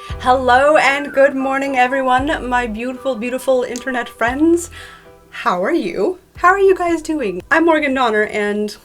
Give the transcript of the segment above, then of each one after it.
Hello and good morning everyone, my beautiful, beautiful internet friends. How are you? How are you guys doing? I'm Morgan Donner and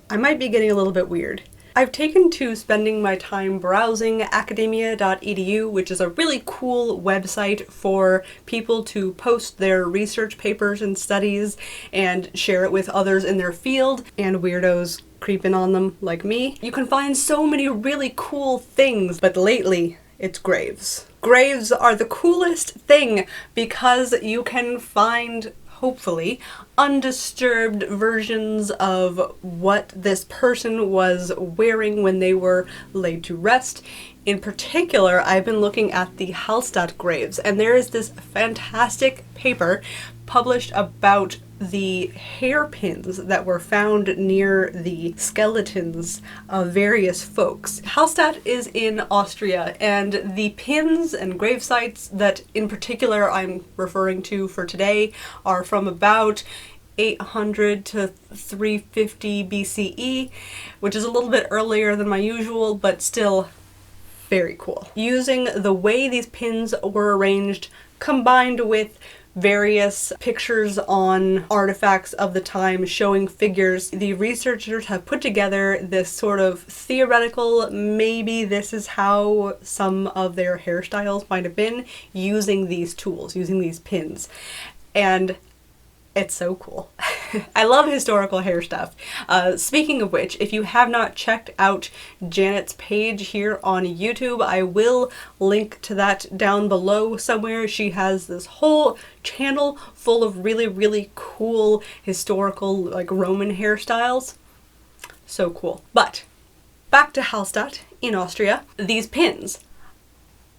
I might be getting a little bit weird. I've taken to spending my time browsing academia.edu, which is a really cool website for people to post their research papers and studies and share it with others in their field and weirdos creeping on them like me. You can find so many really cool things, but lately it's graves. Graves are the coolest thing because you can find, hopefully, undisturbed versions of what this person was wearing when they were laid to rest. In particular, I've been looking at the Hairstyle graves, and there is this fantastic paper published about the hairpins that were found near the skeletons of various folks. Hairstyle is in Austria, and the pins and grave sites that in particular I'm referring to for today are from about 800 to 350 BCE, which is a little bit earlier than my usual, but still very cool. Using the way these pins were arranged combined with various pictures on artifacts of the time showing figures, the researchers have put together this sort of theoretical, maybe this is how some of their hairstyles might have been, using these tools, using these pins. And it's so cool. I love historical hair stuff. Speaking of which, if you have not checked out Janet's page here on YouTube, I will link to that down below somewhere. She has this whole channel full of really, really cool historical, like Roman hairstyles. So cool. But back to Hallstatt in Austria. These pins,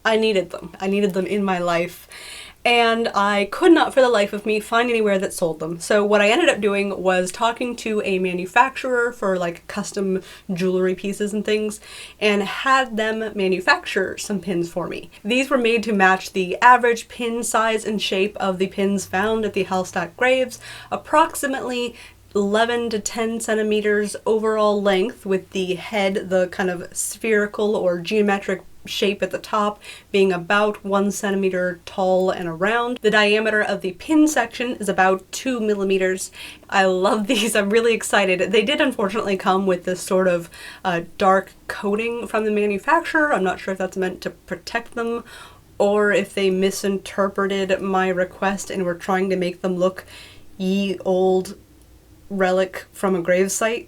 I needed them. I needed them in my life. And I could not for the life of me find anywhere that sold them. So what I ended up doing was talking to a manufacturer for like custom jewelry pieces and things and had them manufacture some pins for me. These were made to match the average pin size and shape of the pins found at the Hairstyle graves, approximately 11 to 10 centimeters overall length, with the head, the kind of spherical or geometric shape at the top, being about 1 centimeter tall and around. The diameter of the pin section is about 2 millimeters. I love these. I'm really excited. They did unfortunately come with this sort of dark coating from the manufacturer. I'm not sure if that's meant to protect them or if they misinterpreted my request and were trying to make them look ye old relic from a gravesite.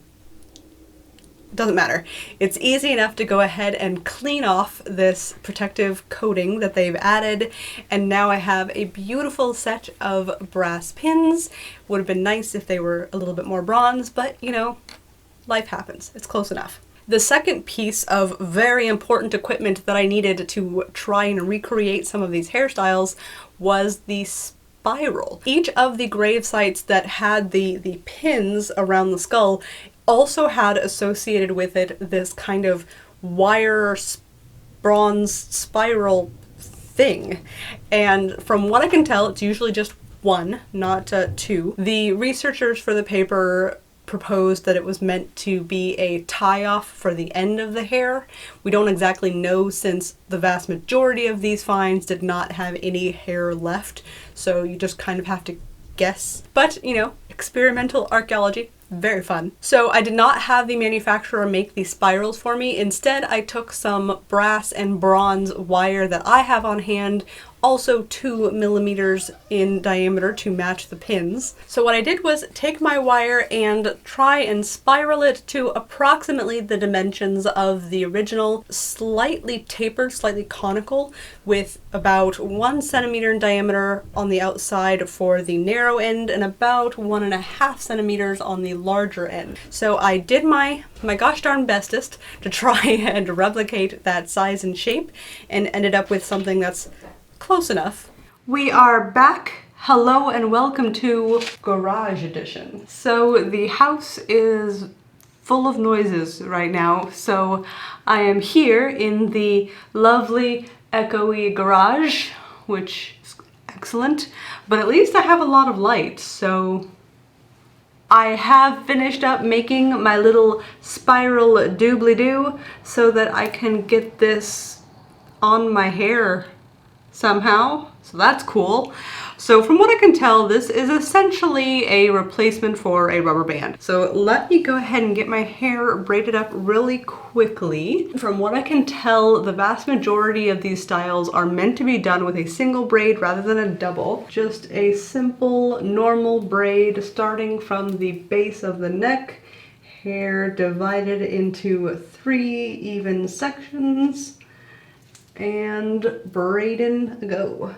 Doesn't matter. It's easy enough to go ahead and clean off this protective coating that they've added, and now I have a beautiful set of brass pins. Would have been nice if they were a little bit more bronze, but you know, life happens. It's close enough. The second piece of very important equipment that I needed to try and recreate some of these hairstyles was the spiral. Each of the grave sites that had the pins around the skull also had associated with it this kind of wire bronze spiral thing. And from what I can tell, it's usually just one, not two. The researchers for the paper proposed that it was meant to be a tie-off for the end of the hair. We don't exactly know, since the vast majority of these finds did not have any hair left, so you just kind of have to guess. But, you know, experimental archaeology, very fun. So I did not have the manufacturer make these spirals for me. Instead, I took some brass and bronze wire that I have on hand, also 2 millimeters in diameter to match the pins. So what I did was take my wire and try and spiral it to approximately the dimensions of the original, slightly tapered, slightly conical, with about 1 centimeter in diameter on the outside for the narrow end and about 1.5 centimeters on the larger end. So I did my gosh darn bestest to try and replicate that size and shape, and ended up with something that's close enough. We are back. Hello and welcome to Garage Edition. So the house is full of noises right now, so I am here in the lovely echoey garage, which is excellent, but at least I have a lot of light, so I have finished up making my little spiral doobly-doo so that I can get this on my hair somehow, so that's cool. So from what I can tell, this is essentially a replacement for a rubber band. So let me go ahead and get my hair braided up really quickly. From what I can tell, the vast majority of these styles are meant to be done with a single braid rather than a double. Just a simple normal braid starting from the base of the neck, hair divided into 3 even sections, and braiding go.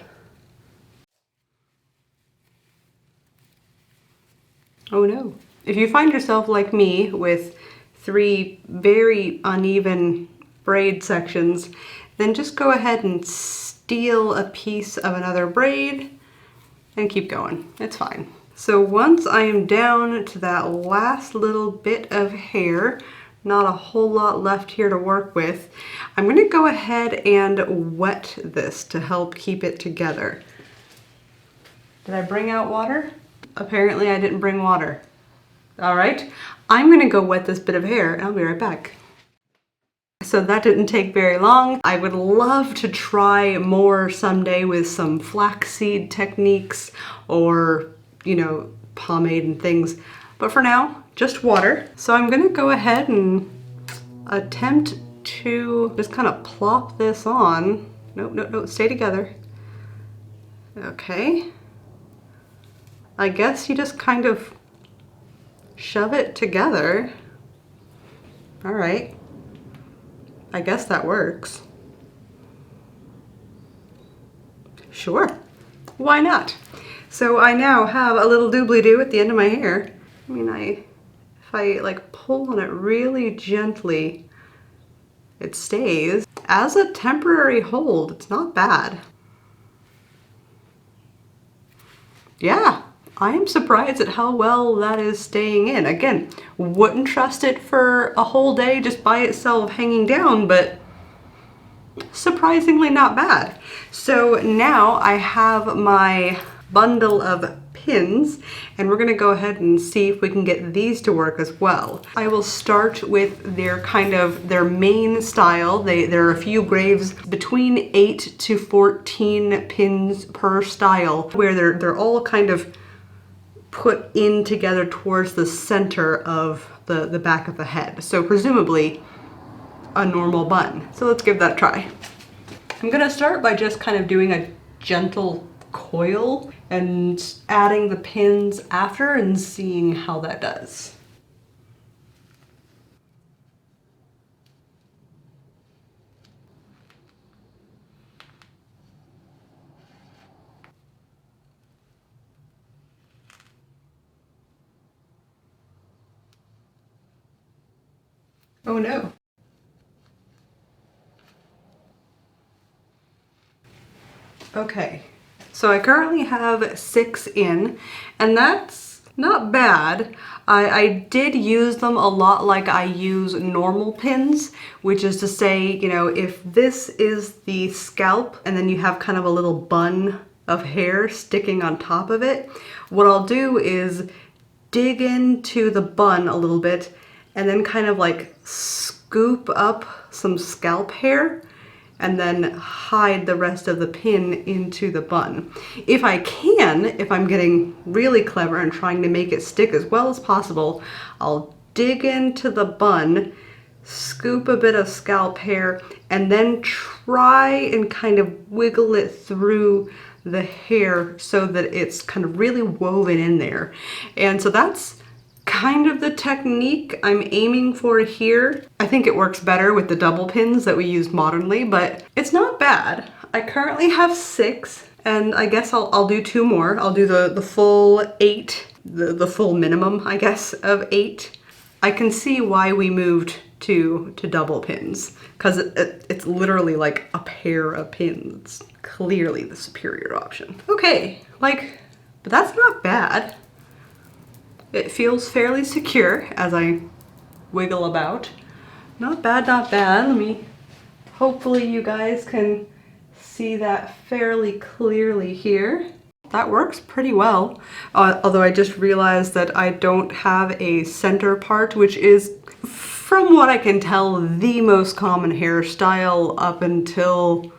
Oh no. If you find yourself like me with 3 very uneven braid sections, then just go ahead and steal a piece of another braid and keep going. It's fine. So once I am down to that last little bit of hair, not a whole lot left here to work with, I'm gonna go ahead and wet this to help keep it together. Did I bring out water? Apparently I didn't bring water. All right, I'm gonna go wet this bit of hair and I'll be right back. So that didn't take very long. I would love to try more someday with some flaxseed techniques or, you know, pomade and things. But for now, just water. So I'm gonna go ahead and attempt to just kind of plop this on. Nope, stay together. Okay. I guess you just kind of shove it together. All right. I guess that works. Sure. Why not? So I now have a little doobly-doo at the end of my hair. I mean, if I like pull on it really gently, it stays. As a temporary hold, it's not bad. Yeah. I am surprised at how well that is staying in. Again, wouldn't trust it for a whole day just by itself hanging down, but surprisingly not bad. So now I have my bundle of pins and we're gonna go ahead and see if we can get these to work as well. I will start with their main style. There are a few graves between 8 to 14 pins per style where they're all kind of put in together towards the center of the back of the head. So presumably a normal bun. So let's give that a try. I'm gonna start by just kind of doing a gentle coil and adding the pins after and seeing how that does. Oh no. Okay, so I currently have 6 in, and that's not bad. I did use them a lot like I use normal pins, which is to say, you know, if this is the scalp and then you have kind of a little bun of hair sticking on top of it, what I'll do is dig into the bun a little bit and then kind of like scoop up some scalp hair and then hide the rest of the pin into the bun. If I can, if I'm getting really clever and trying to make it stick as well as possible, I'll dig into the bun, scoop a bit of scalp hair, and then try and kind of wiggle it through the hair so that it's kind of really woven in there. And so that's kind of the technique I'm aiming for here. I think it works better with the double pins that we use modernly, but it's not bad. I currently have 6, and I guess I'll do 2 more. I'll do the full 8, the full minimum, I guess, of 8. I can see why we moved to double pins, because it's literally like a pair of pins. Clearly the superior option. Okay, but that's not bad. It feels fairly secure as I wiggle about. Not bad, not bad. Hopefully you guys can see that fairly clearly here. That works pretty well. Although I just realized that I don't have a center part, which is from what I can tell, the most common hairstyle up until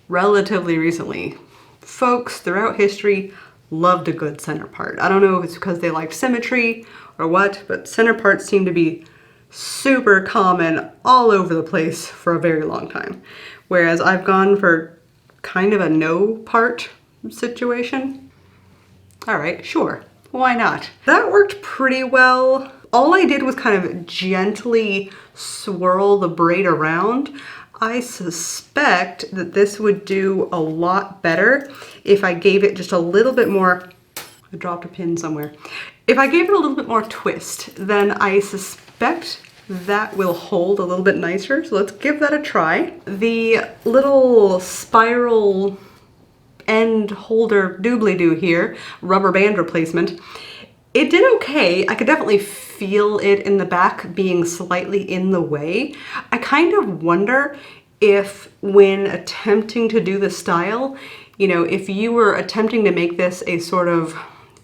relatively recently. Folks throughout history loved a good center part. I don't know if it's because they liked symmetry or what, but center parts seem to be super common all over the place for a very long time. Whereas I've gone for kind of a no part situation. All right, sure, why not? That worked pretty well. All I did was kind of gently swirl the braid around. I suspect that this would do a lot better if I gave it just a little bit more, I dropped a pin somewhere. If I gave it a little bit more twist, then I suspect that will hold a little bit nicer. So let's give that a try. The little spiral end holder doobly-doo here, rubber band replacement, it did okay. I could definitely feel it in the back being slightly in the way. I kind of wonder if when attempting to do the style, you know, if you were attempting to make this a sort of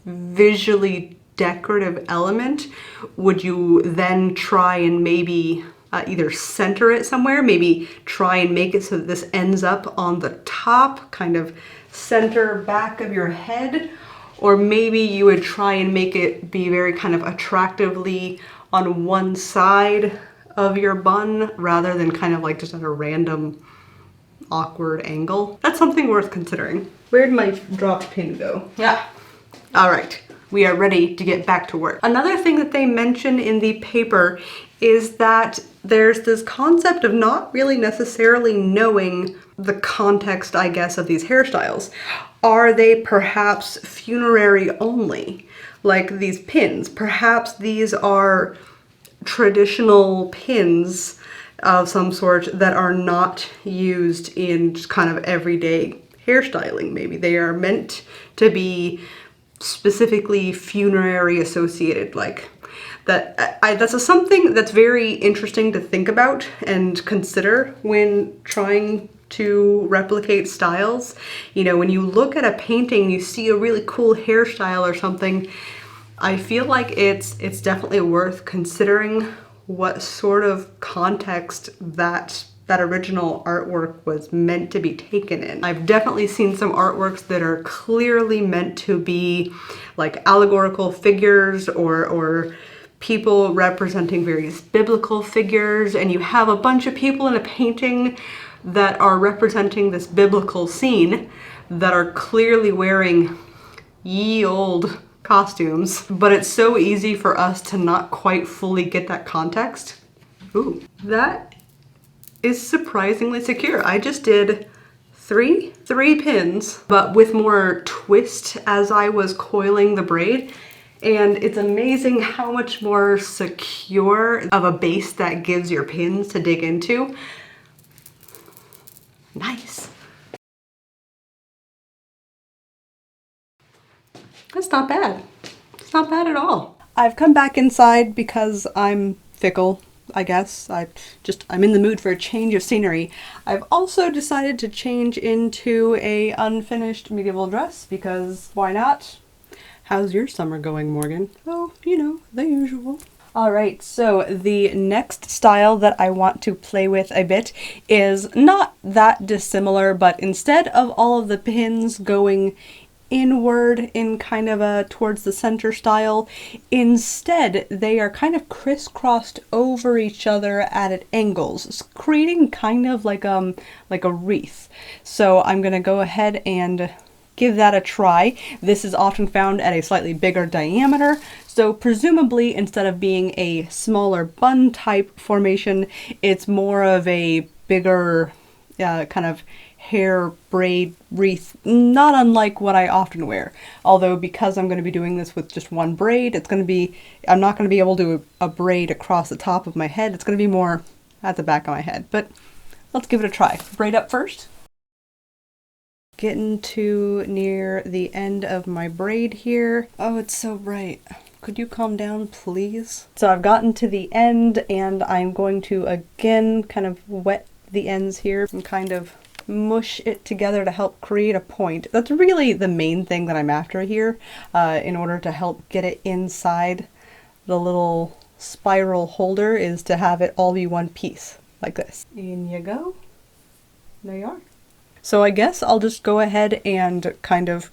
visually decorative element, would you then try and maybe either center it somewhere, maybe try and make it so that this ends up on the top, kind of center back of your head, or maybe you would try and make it be very kind of attractively on one side of your bun rather than kind of like just at a random awkward angle. That's something worth considering. Where'd my dropped pin go? Yeah. All right, we are ready to get back to work. Another thing that they mention in the paper is that there's this concept of not really necessarily knowing the context, I guess, of these hairstyles. Are they perhaps funerary only? Like these pins, perhaps these are traditional pins of some sort that are not used in just kind of everyday hairstyling. Maybe they are meant to be specifically funerary associated, like that. That's something that's very interesting to think about and consider when trying to replicate styles. You know, when you look at a painting, you see a really cool hairstyle or something, I feel like it's definitely worth considering what sort of context that original artwork was meant to be taken in. I've definitely seen some artworks that are clearly meant to be like allegorical figures or people representing various biblical figures, and you have a bunch of people in a painting that are representing this biblical scene that are clearly wearing ye old costumes, but it's so easy for us to not quite fully get that context. Ooh, that is surprisingly secure. I just did three pins, but with more twist as I was coiling the braid. And it's amazing how much more secure of a base that gives your pins to dig into. Nice. That's not bad. It's not bad at all. I've come back inside because I'm fickle, I guess. I'm in the mood for a change of scenery. I've also decided to change into a unfinished medieval dress because why not? How's your summer going, Morgan? Oh, you know, the usual. Alright, so the next style that I want to play with a bit is not that dissimilar, but instead of all of the pins going inward in kind of a towards the center style, instead they are kind of crisscrossed over each other at angles, creating kind of like a wreath. So I'm gonna go ahead and give that a try. This is often found at a slightly bigger diameter, so presumably instead of being a smaller bun type formation, it's more of a bigger kind of hair braid wreath, not unlike what I often wear. Although because I'm going to be doing this with just one braid, I'm not going to be able to do a braid across the top of my head. It's going to be more at the back of my head, but let's give it a try. Braid up first. Getting to near the end of my braid here. Oh, it's so bright. Could you calm down, please? So I've gotten to the end and I'm going to again kind of wet the ends here and kind of mush it together to help create a point. That's really the main thing that I'm after here in order to help get it inside the little spiral holder is to have it all be one piece, like this. In you go. There you are. So I guess I'll just go ahead and kind of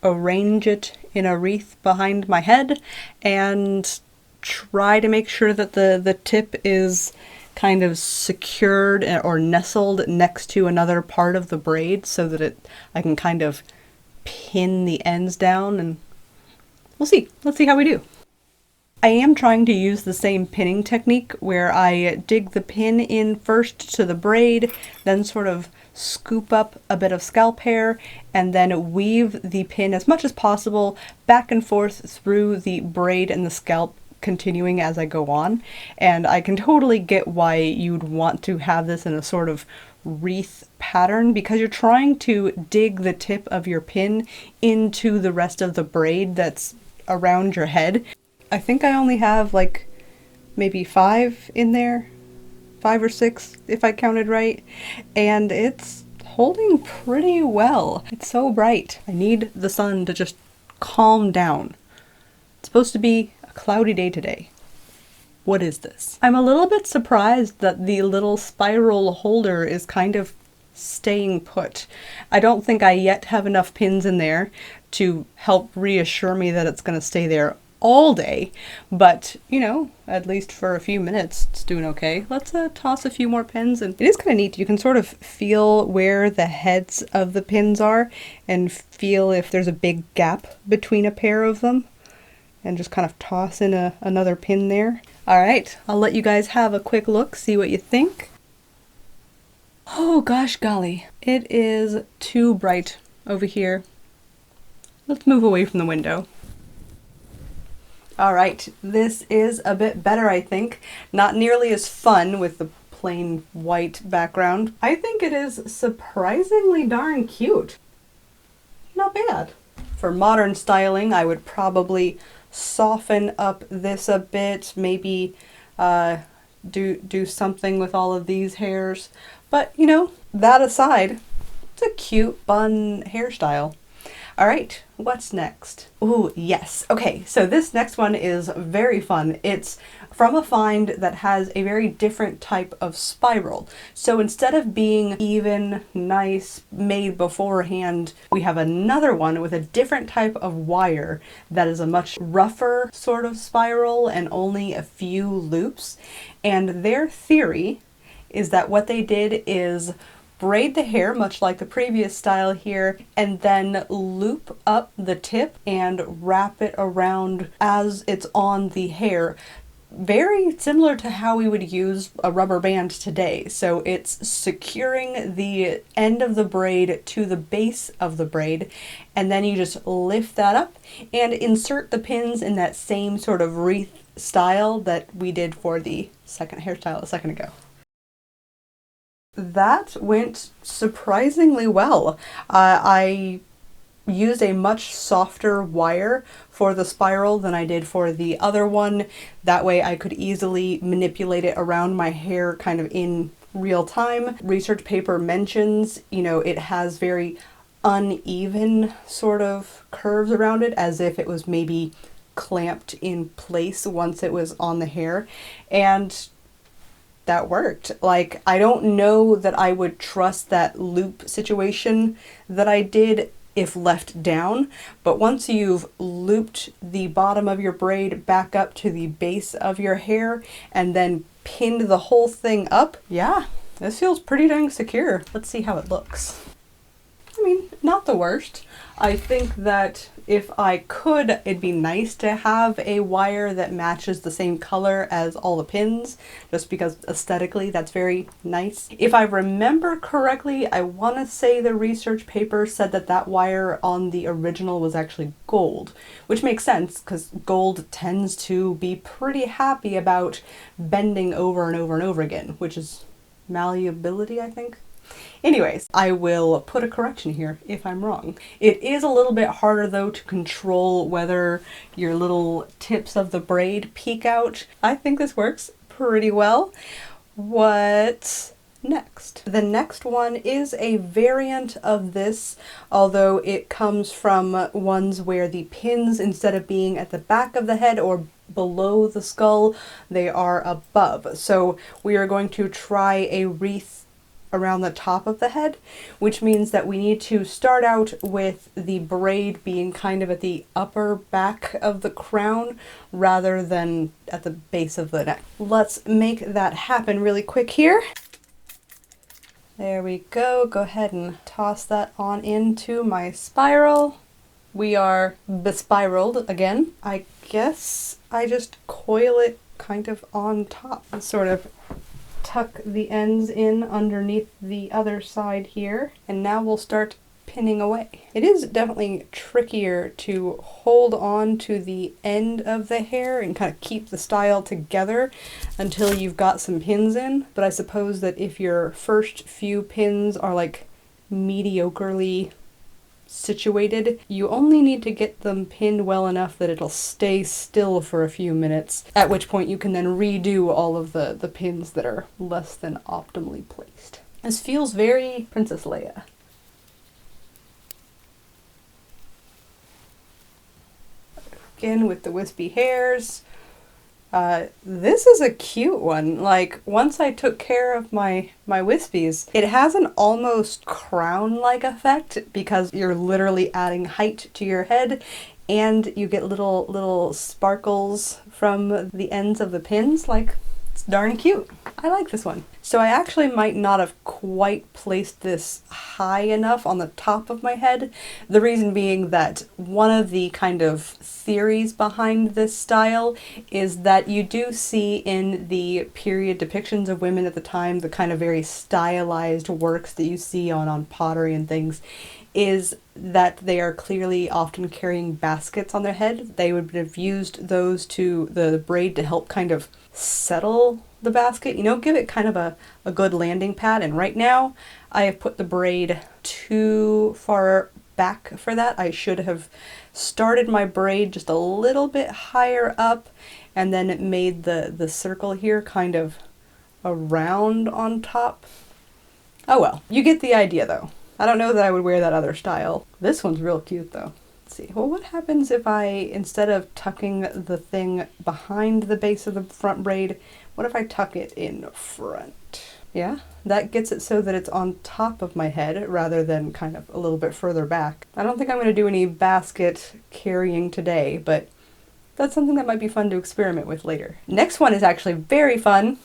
arrange it in a wreath behind my head and try to make sure that the tip is kind of secured or nestled next to another part of the braid so that I can kind of pin the ends down, and we'll see. Let's see how we do. I am trying to use the same pinning technique where I dig the pin in first to the braid, then sort of scoop up a bit of scalp hair, and then weave the pin as much as possible back and forth through the braid and the scalp, continuing as I go on. And I can totally get why you'd want to have this in a sort of wreath pattern, because you're trying to dig the tip of your pin into the rest of the braid that's around your head. I think I only have like maybe 5 in there, 5 or 6 if I counted right, and it's holding pretty well. It's so bright. I need the sun to just calm down. It's supposed to be a cloudy day today. What is this? I'm a little bit surprised that the little spiral holder is kind of staying put. I don't think I yet have enough pins in there to help reassure me that it's going to stay there all day, but you know, at least for a few minutes it's doing okay. Let's toss a few more pins, and it is kind of neat. You can sort of feel where the heads of the pins are and feel if there's a big gap between a pair of them, and just kind of toss in another pin there. Alright, I'll let you guys have a quick look, see what you think. Oh gosh golly, it is too bright over here. Let's move away from the window. Alright, this is a bit better, I think. Not nearly as fun with the plain white background. I think it is surprisingly darn cute. Not bad. For modern styling, I would probably soften up this a bit, maybe do something with all of these hairs. But, you know, that aside, it's a cute, fun hairstyle. Alright, what's next? Ooh, yes. Okay, so this next one is very fun. It's from a find that has a very different type of spiral. So instead of being even, nice, made beforehand, we have another one with a different type of wire that is a much rougher sort of spiral and only a few loops. And their theory is that what they did is braid the hair, much like the previous style here, and then loop up the tip and wrap it around as it's on the hair. Very similar to how we would use a rubber band today. So it's securing the end of the braid to the base of the braid, and then you just lift that up and insert the pins in that same sort of wreath style that we did for the second hairstyle a second ago. That went surprisingly well. I used a much softer wire for the spiral than I did for the other one. That way I could easily manipulate it around my hair kind of in real time. Research paper mentions, you know, it has very uneven sort of curves around it, as if it was maybe clamped in place once it was on the hair, and that worked. Like, I don't know that I would trust that loop situation that I did if left down, but once you've looped the bottom of your braid back up to the base of your hair and then pinned the whole thing up, yeah, this feels pretty dang secure. Let's see how it looks. I mean, not the worst. I think that if I could, it'd be nice to have a wire that matches the same color as all the pins, just because aesthetically that's very nice. If I remember correctly, I want to say the research paper said that that wire on the original was actually gold, which makes sense because gold tends to be pretty happy about bending over and over and over again, which is malleability, I think. Anyways, I will put a correction here if I'm wrong. It is a little bit harder though to control whether your little tips of the braid peek out. I think this works pretty well. What's next? The next one is a variant of this, although it comes from ones where the pins, instead of being at the back of the head or below the skull, they are above. So we are going to try a wreath around the top of the head, which means that we need to start out with the braid being kind of at the upper back of the crown rather than at the base of the neck. Let's make that happen really quick here. There we go. Go ahead and toss that on into my spiral. We are bespiraled again. I guess I just coil it kind of on top and sort of tuck the ends in underneath the other side here, and now we'll start pinning away. It is definitely trickier to hold on to the end of the hair and kind of keep the style together until you've got some pins in, but I suppose that if your first few pins are like mediocrely situated, you only need to get them pinned well enough that it'll stay still for a few minutes, at which point you can then redo all of the pins that are less than optimally placed. This feels very Princess Leia. Again with the wispy hairs. This is a cute one. Like, once I took care of my wispies, it has an almost crown-like effect because you're literally adding height to your head and you get little sparkles from the ends of the pins. Like, it's darn cute. I like this one. So I actually might not have quite placed this high enough on the top of my head. The reason being that one of the kind of theories behind this style is that you do see in the period depictions of women at the time, the kind of very stylized works that you see on pottery and things, is that they are clearly often carrying baskets on their head. They would have used those the braid to help kind of settle the basket, you know, give it kind of a good landing pad. And right now I have put the braid too far back for that. I should have started my braid just a little bit higher up and then it made the circle here kind of a round on top. Oh well, you get the idea though. I don't know that I would wear that other style. This one's real cute though. Let's see. Well, what happens if I, instead of tucking the thing behind the base of the front braid, what if I tuck it in front? Yeah, that gets it so that it's on top of my head rather than kind of a little bit further back. I don't think I'm going to do any basket carrying today, but that's something that might be fun to experiment with later. Next one is actually very fun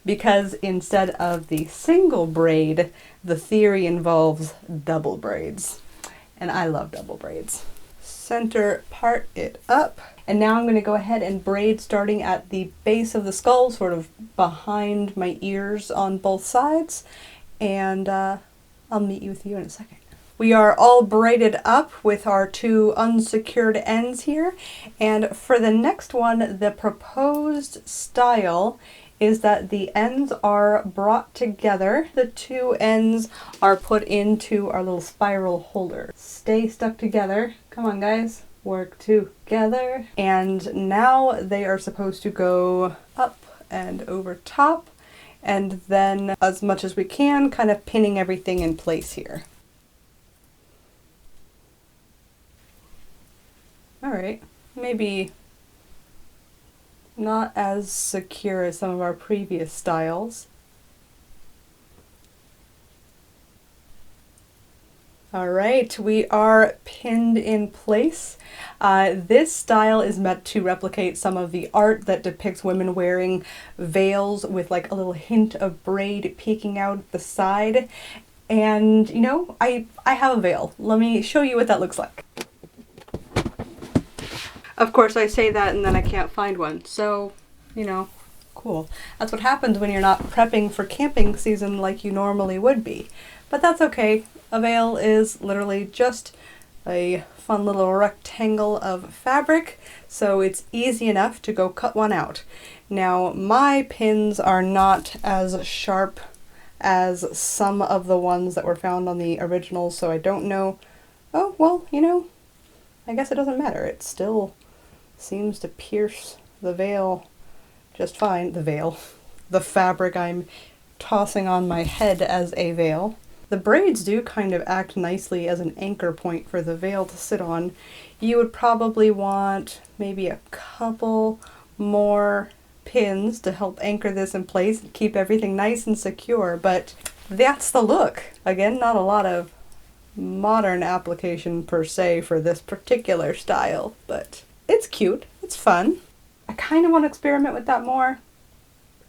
because instead of the single braid, the theory involves double braids. And I love double braids. Center part it up. And now I'm going to go ahead and braid starting at the base of the skull, sort of behind my ears on both sides. And I'll meet you with you in a second. We are all braided up with our two unsecured ends here. And for the next one, the proposed style is that the ends are brought together. The two ends are put into our little spiral holder. Stay stuck together. Come on, guys. Work together. And now they are supposed to go up and over top, and then as much as we can, kind of pinning everything in place here. All right, maybe not as secure as some of our previous styles. All right, we are pinned in place. This style is meant to replicate some of the art that depicts women wearing veils with like a little hint of braid peeking out the side. And you know, I have a veil. Let me show you what that looks like. Of course, I say that and then I can't find one. So, you know, cool. That's what happens when you're not prepping for camping season like you normally would be. But that's okay. A veil is literally just a fun little rectangle of fabric, so it's easy enough to go cut one out. Now, my pins are not as sharp as some of the ones that were found on the originals, so I don't know. Oh, well, you know, I guess it doesn't matter. It still seems to pierce the veil just fine. The veil. The fabric I'm tossing on my head as a veil. The braids do kind of act nicely as an anchor point for the veil to sit on. You would probably want maybe a couple more pins to help anchor this in place and keep everything nice and secure, but that's the look. Again, not a lot of modern application per se for this particular style, but it's cute, it's fun. I kind of want to experiment with that more,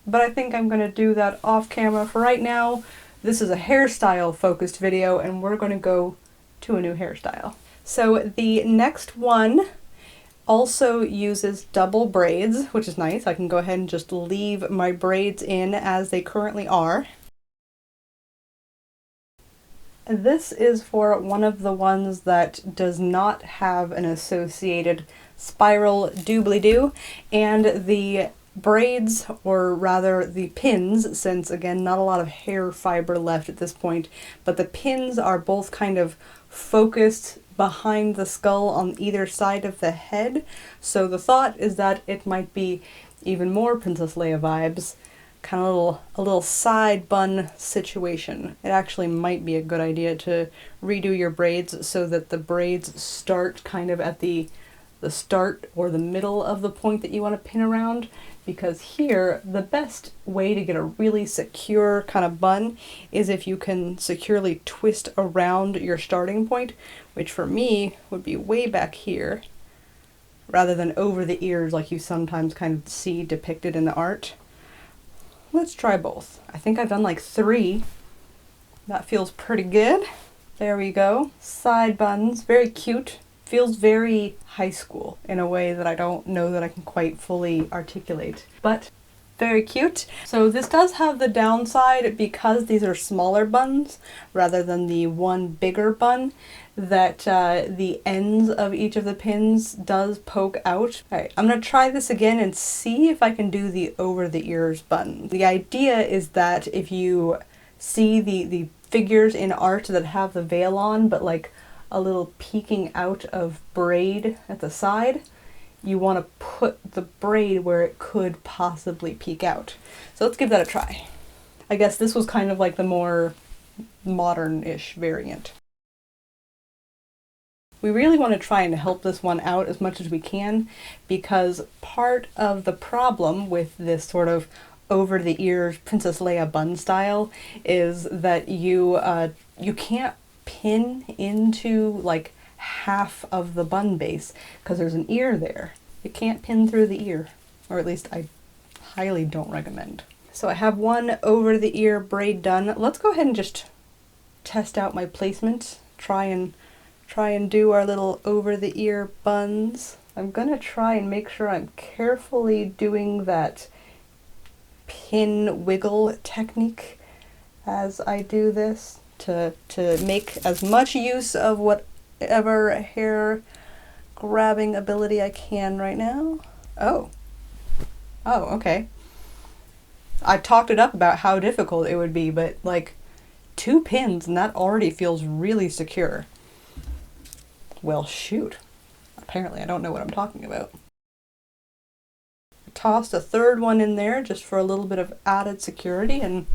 but I think I'm going to do that off camera. For right now, this is a hairstyle focused video and we're going to go to a new hairstyle. So the next one also uses double braids, which is nice. I can go ahead and just leave my braids in as they currently are. This is for one of the ones that does not have an associated spiral doobly-doo, and the braids, or rather the pins, since again not a lot of hair fiber left at this point, but the pins are both kind of focused behind the skull on either side of the head, so the thought is that it might be even more Princess Leia vibes, kind of a little side bun situation. It actually might be a good idea to redo your braids so that the braids start kind of at the start or the middle of the point that you want to pin around, because here the best way to get a really secure kind of bun is if you can securely twist around your starting point, which for me would be way back here rather than over the ears like you sometimes kind of see depicted in the art. Let's try both. I think I've done like 3. That feels pretty good. There we go. Side buns, very cute. Feels very high school in a way that I don't know that I can quite fully articulate, but very cute. So this does have the downside, because these are smaller buns rather than the one bigger bun, that the ends of each of the pins does poke out. Alright, I'm gonna try this again and see if I can do the over the ears bun. The idea is that if you see the figures in art that have the veil on, but like a little peeking out of braid at the side, you want to put the braid where it could possibly peek out. So let's give that a try. I guess this was kind of like the more modern-ish variant. We really want to try and help this one out as much as we can, because part of the problem with this sort of over-the-ears Princess Leia bun style is that you can't pin into like half of the bun base because there's an ear there. You can't pin through the ear, or at least I highly don't recommend. So I have one over the ear braid done. Let's go ahead and just test out my placement. Try and do our little over the ear buns. I'm gonna try and make sure I'm carefully doing that pin wiggle technique as I do this to make as much use of whatever hair grabbing ability I can right now. Oh, okay. I talked it up about how difficult it would be, but like 2 pins and that already feels really secure. Well, shoot. Apparently I don't know what I'm talking about. I tossed a 3rd one in there just for a little bit of added security, and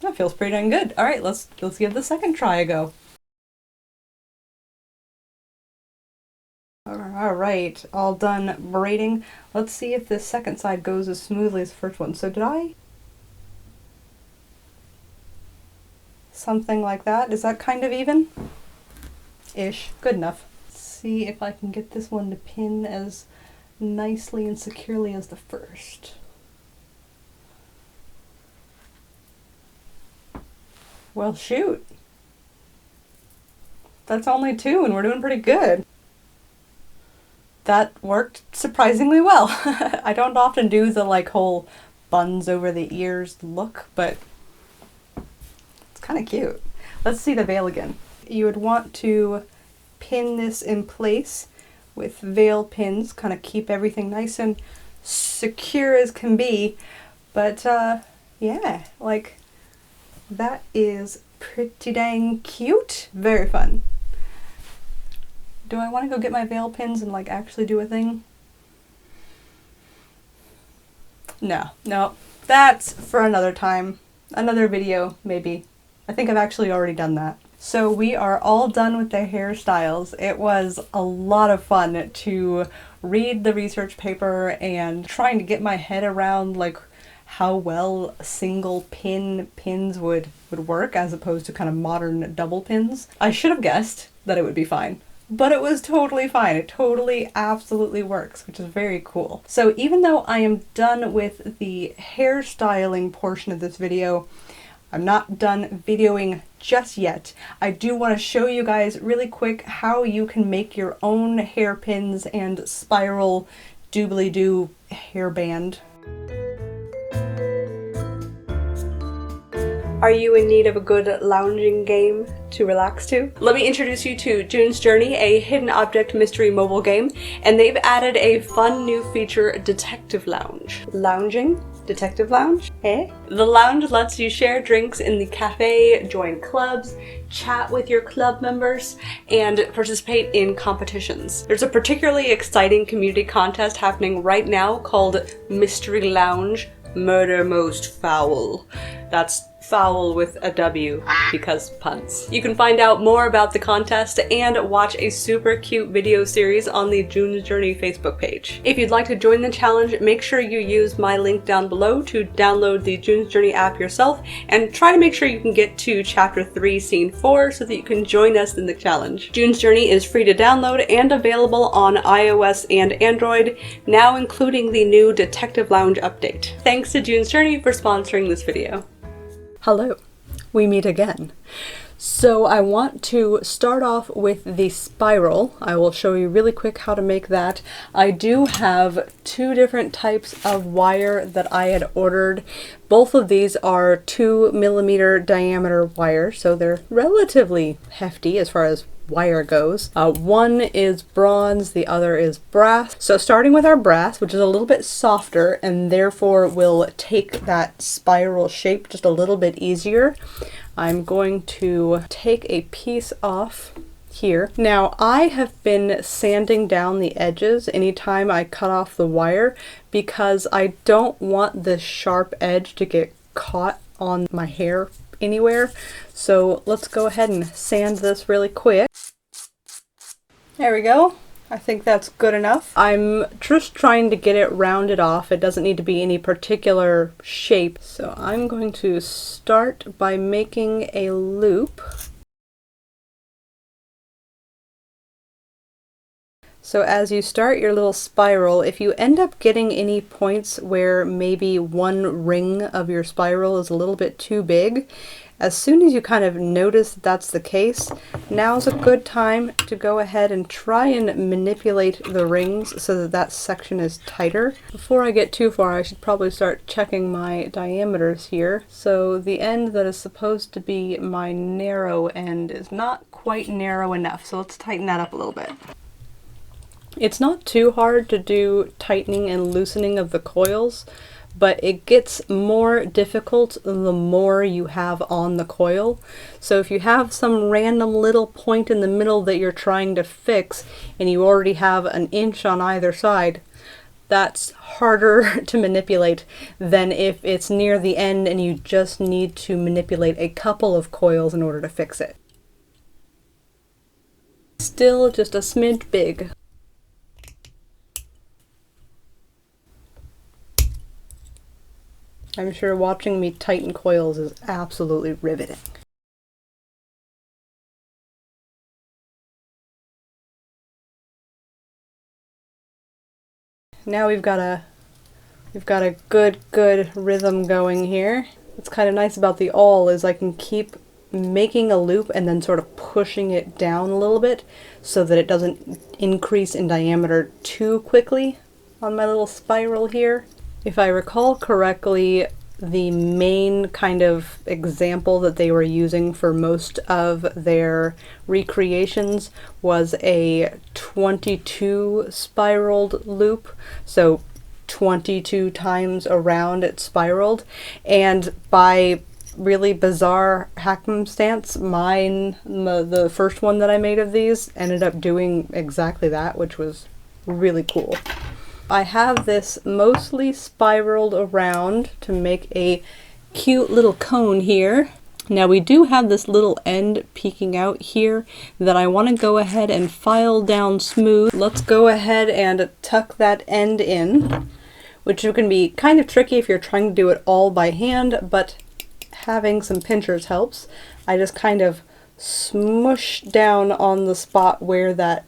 that feels pretty dang good. All right, let's give the second try a go. All right, all done braiding. Let's see if this second side goes as smoothly as the first one. So did I? Something like that. Is that kind of even? Ish. Good enough. Let's see if I can get this one to pin as nicely and securely as the first. Well, shoot. That's only 2 and we're doing pretty good. That worked surprisingly well. I don't often do the like whole buns over the ears look, but it's kind of cute. Let's see the veil again. You would want to pin this in place with veil pins, kind of keep everything nice and secure as can be. But yeah, like that is pretty dang cute. Very fun. Do I want to go get my veil pins and like actually do a thing? No, that's for another time. Another video, maybe. I think I've actually already done that. So we are all done with the hairstyles. It was a lot of fun to read the research paper and trying to get my head around like how well single pins would work as opposed to kind of modern double pins. I should have guessed that it would be fine, but it was totally fine. It totally absolutely works, which is very cool. So even though I am done with the hairstyling portion of this video, I'm not done videoing just yet. I do want to show you guys really quick how you can make your own hairpins and spiral doobly-doo hairband. Are you in need of a good lounging game to relax to? Let me introduce you to June's Journey, a hidden object mystery mobile game, and they've added a fun new feature, Detective Lounge. Lounging? Detective Lounge? Eh? The lounge lets you share drinks in the cafe, join clubs, chat with your club members, and participate in competitions. There's a particularly exciting community contest happening right now called Mystery Lounge Murder Most Foul. That's foul with a W because puns. You can find out more about the contest and watch a super cute video series on the June's Journey Facebook page. If you'd like to join the challenge, make sure you use my link down below to download the June's Journey app yourself and try to make sure you can get to chapter 3 scene 4 so that you can join us in the challenge. June's Journey is free to download and available on iOS and Android, now including the new Detective Lounge update. Thanks to June's Journey for sponsoring this video. Hello, we meet again. So I want to start off with the spiral. I will show you really quick how to make that. I do have two different types of wire that I had ordered. Both of these are 2mm diameter wire, so they're relatively hefty as far as wire goes. One is bronze, the other is brass. So starting with our brass, which is a little bit softer and therefore will take that spiral shape just a little bit easier, I'm going to take a piece off here. Now I have been sanding down the edges anytime I cut off the wire because I don't want this sharp edge to get caught on my hair anywhere. So let's go ahead and sand this really quick. There we go. I think that's good enough. I'm just trying to get it rounded off. It doesn't need to be any particular shape. So I'm going to start by making a loop. So as you start your little spiral, if you end up getting any points where maybe one ring of your spiral is a little bit too big, as soon as you kind of notice that's the case, now's a good time to go ahead and try and manipulate the rings so that that section is tighter. Before I get too far, I should probably start checking my diameters here. So the end that is supposed to be my narrow end is not quite narrow enough, so let's tighten that up a little bit. It's not too hard to do tightening and loosening of the coils, but it gets more difficult the more you have on the coil. So if you have some random little point in the middle that you're trying to fix and you already have an inch on either side, that's harder to manipulate than if it's near the end and you just need to manipulate a couple of coils in order to fix it. Still just a smidge big. I'm sure watching me tighten coils is absolutely riveting. Now we've got a good rhythm going here. What's kind of nice about the awl is I can keep making a loop and then sort of pushing it down a little bit so that it doesn't increase in diameter too quickly on my little spiral here. If I recall correctly, the main kind of example that they were using for most of their recreations was a 22 spiraled loop, so 22 times around it spiraled, and by really bizarre happenstance, the first one that I made of these ended up doing exactly that, which was really cool. I have this mostly spiraled around to make a cute little cone here. Now we do have this little end peeking out here that I want to go ahead and file down smooth. Let's go ahead and tuck that end in, which can be kind of tricky if you're trying to do it all by hand, but having some pinchers helps. I just kind of smush down on the spot where that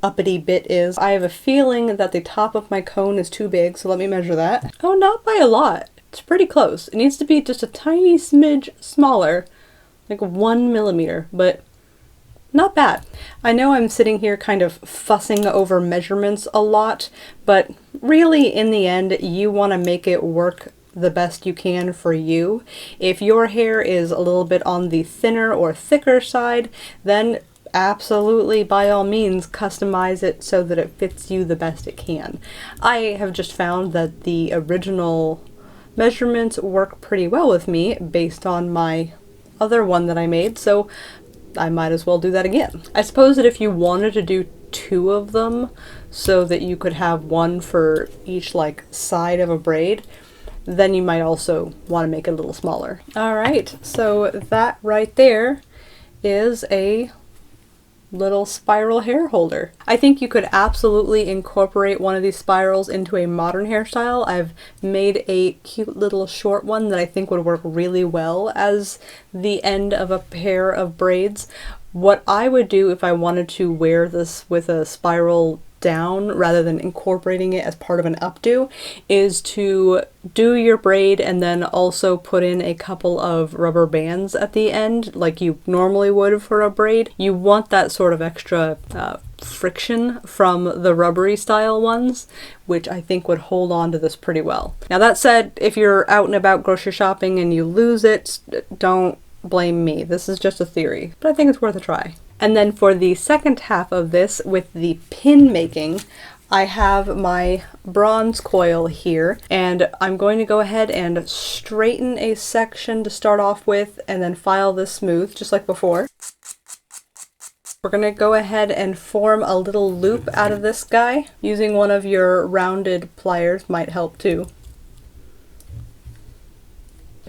uppity bit is. I have a feeling that the top of my cone is too big, so let me measure that. Oh, not by a lot. It's pretty close. It needs to be just a tiny smidge smaller, like 1 millimeter, but not bad. I know I'm sitting here kind of fussing over measurements a lot, but really in the end, you want to make it work the best you can for you. If your hair is a little bit on the thinner or thicker side, then absolutely, by all means, customize it so that it fits you the best it can. I have just found that the original measurements work pretty well with me based on my other one that I made, so I might as well do that again. I suppose that if you wanted to do 2 of them so that you could have one for each like side of a braid, then you might also want to make it a little smaller. Alright, so that right there is a little spiral hair holder. I think you could absolutely incorporate one of these spirals into a modern hairstyle. I've made a cute little short one that I think would work really well as the end of a pair of braids. What I would do if I wanted to wear this with a spiral down rather than incorporating it as part of an updo is to do your braid and then also put in a couple of rubber bands at the end like you normally would for a braid. You want that sort of extra friction from the rubbery style ones, which I think would hold on to this pretty well. Now that said, if you're out and about grocery shopping and you lose it, don't blame me. This is just a theory, but I think it's worth a try. And then for the second half of this, with the pin making, I have my bronze coil here, and I'm going to go ahead and straighten a section to start off with, and then file this smooth, just like before. We're going to go ahead and form a little loop out of this guy. Using one of your rounded pliers might help too.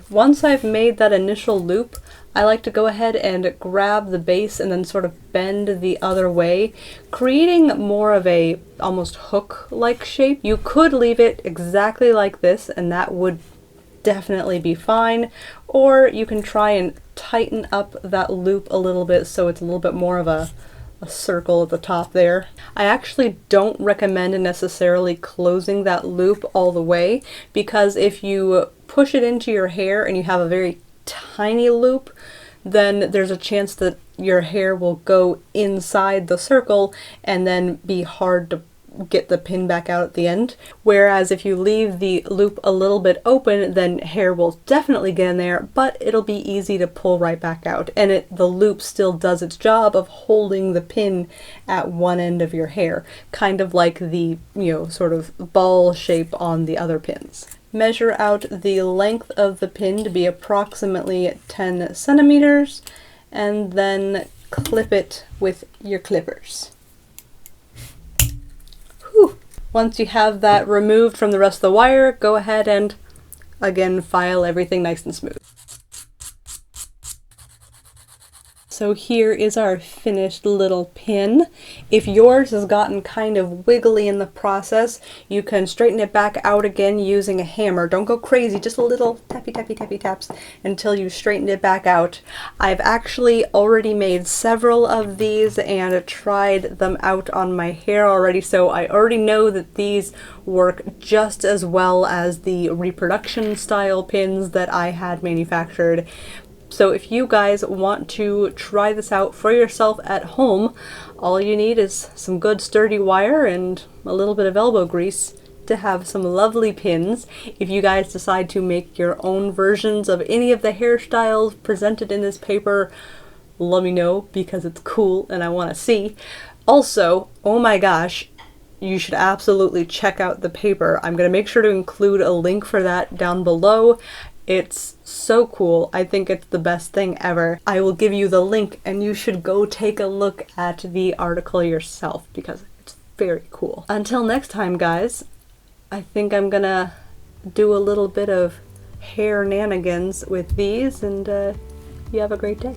Once I've made that initial loop, I like to go ahead and grab the base and then sort of bend the other way, creating more of a almost hook-like shape. You could leave it exactly like this and that would definitely be fine, or you can try and tighten up that loop a little bit so it's a little bit more of a circle at the top there. I actually don't recommend necessarily closing that loop all the way, because if you push it into your hair and you have a very tiny loop, then there's a chance that your hair will go inside the circle and then be hard to get the pin back out at the end. Whereas if you leave the loop a little bit open, then hair will definitely get in there, but it'll be easy to pull right back out. And the loop still does its job of holding the pin at one end of your hair, kind of like the, sort of ball shape on the other pins. Measure out the length of the pin to be approximately 10 centimeters, and then clip it with your clippers. Whew. Once you have that removed from the rest of the wire, go ahead and again file everything nice and smooth. So here is our finished little pin. If yours has gotten kind of wiggly in the process, you can straighten it back out again using a hammer. Don't go crazy, just a little tappy tappy tappy taps until you straighten it back out. I've actually already made several of these and tried them out on my hair already, so I already know that these work just as well as the reproduction style pins that I had manufactured. So if you guys want to try this out for yourself at home, all you need is some good sturdy wire and a little bit of elbow grease to have some lovely pins. If you guys decide to make your own versions of any of the hairstyles presented in this paper, let me know because it's cool and I want to see. Also, oh my gosh, you should absolutely check out the paper. I'm going to make sure to include a link for that down below. It's so cool. I think it's the best thing ever. I will give you the link and you should go take a look at the article yourself because it's very cool. Until next time, guys, I think I'm gonna do a little bit of hair nanigans with these, and you have a great day.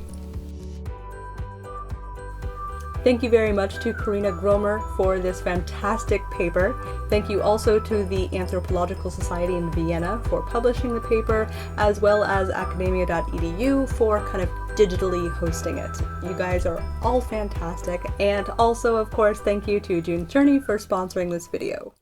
Thank you very much to Karina Gromer for this fantastic paper. Thank you also to the Anthropological Society in Vienna for publishing the paper, as well as academia.edu for kind of digitally hosting it. You guys are all fantastic. And also, of course, thank you to June's Journey for sponsoring this video.